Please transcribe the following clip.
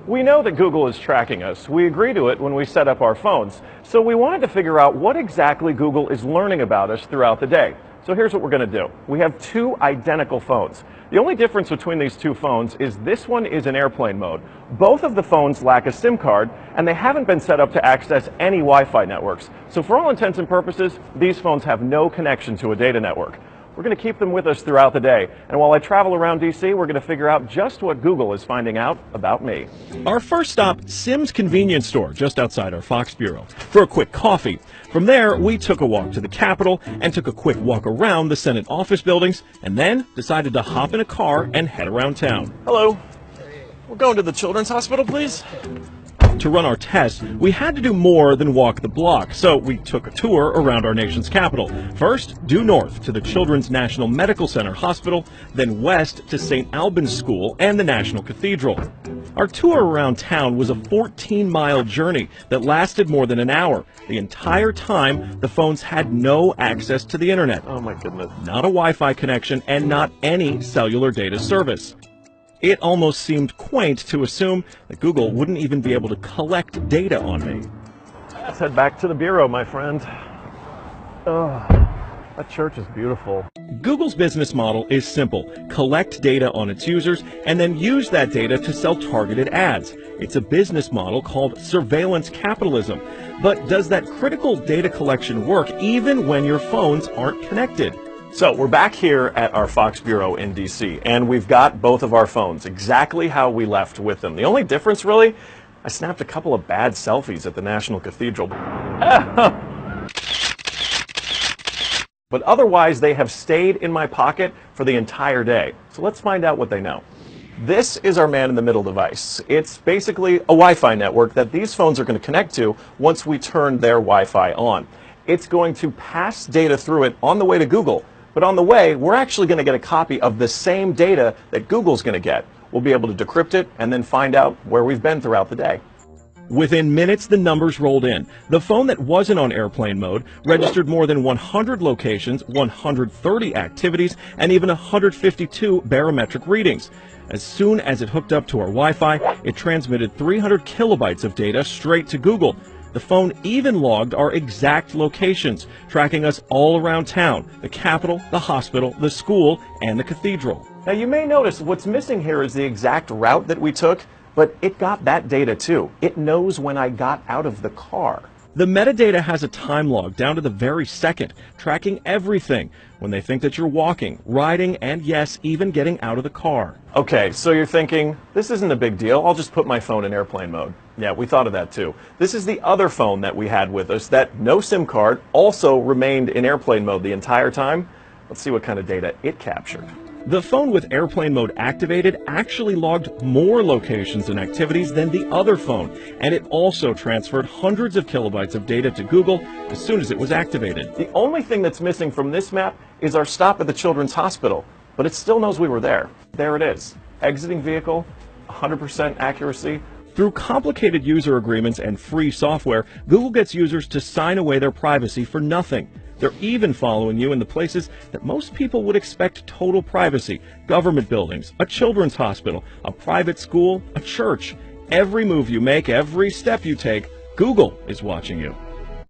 We know that Google is tracking us. We agree to it when we set up our phones. So we wanted to figure out what exactly Google is learning about us throughout the day. So here's what we're going to do. We have two identical phones. The only difference between these two phones is this one is in airplane mode. Both of the phones lack a SIM card, and they haven't been set up to access any Wi-Fi networks. So for all intents and purposes, these phones have no connection to a data network. We're going to keep them with us throughout the day. And while I travel around DC, we're going to figure out just what Google is finding out about me. Our first stop, Sim's convenience store, just outside our Fox bureau, for a quick coffee. From there, we took a walk to the Capitol and took a quick walk around the Senate office buildings, and then decided to hop in a car and head around town. Hello. We're going to the Children's Hospital, please. To run our test, we had to do more than walk the block, so we took a tour around our nation's capital. First, due north to the Children's National Medical Center Hospital, then west to St. Albans School and the National Cathedral. Our tour around town was a 14-mile journey that lasted more than an hour. The entire time, the phones had no access to the internet. Oh my goodness. Not a Wi-Fi connection and not any cellular data service. It almost seemed quaint to assume that Google wouldn't even be able to collect data on me. Let's head back to the bureau, my friend. Oh, that church is beautiful. Google's business model is simple. Collect data on its users and then use that data to sell targeted ads. It's a business model called surveillance capitalism. But does that critical data collection work even when your phones aren't connected? So we're back here at our Fox Bureau in DC, and we've got both of our phones exactly how we left with them. The only difference, really, I snapped a couple of bad selfies at the National Cathedral. But otherwise, they have stayed in my pocket for the entire day. So let's find out what they know. This is our man-in-the-middle device. It's basically a Wi-Fi network that these phones are going to connect to once we turn their Wi-Fi on. It's going to pass data through it on the way to Google. But on the way, we're actually going to get a copy of the same data that Google's going to get. We'll be able to decrypt it and then find out where we've been throughout the day. Within minutes, the numbers rolled in. The phone that wasn't on airplane mode registered more than 100 locations, 130 activities, and even 152 barometric readings. As soon as it hooked up to our Wi-Fi, it transmitted 300 kilobytes of data straight to Google. The phone even logged our exact locations, tracking us all around town, the Capitol, the hospital, the school, and the cathedral. Now you may notice what's missing here is the exact route that we took, but it got that data too. It knows when I got out of the car. The metadata has a time log down to the very second, tracking everything when they think that you're walking, riding, and yes, even getting out of the car. Okay, so you're thinking, this isn't a big deal, I'll just put my phone in airplane mode. Yeah, we thought of that too. This is the other phone that we had with us that no SIM card also remained in airplane mode the entire time. Let's see what kind of data it captured. The phone with airplane mode activated actually logged more locations and activities than the other phone, and it also transferred hundreds of kilobytes of data to Google as soon as it was activated. The only thing that's missing from this map is our stop at the Children's Hospital, but it still knows we were there. There it is. Exiting vehicle, 100% accuracy. Through complicated user agreements and free software, Google gets users to sign away their privacy for nothing. They're even following you in the places that most people would expect total privacy: government buildings, a children's hospital, a private school, a church. Every move you make, every step you take, Google is watching you.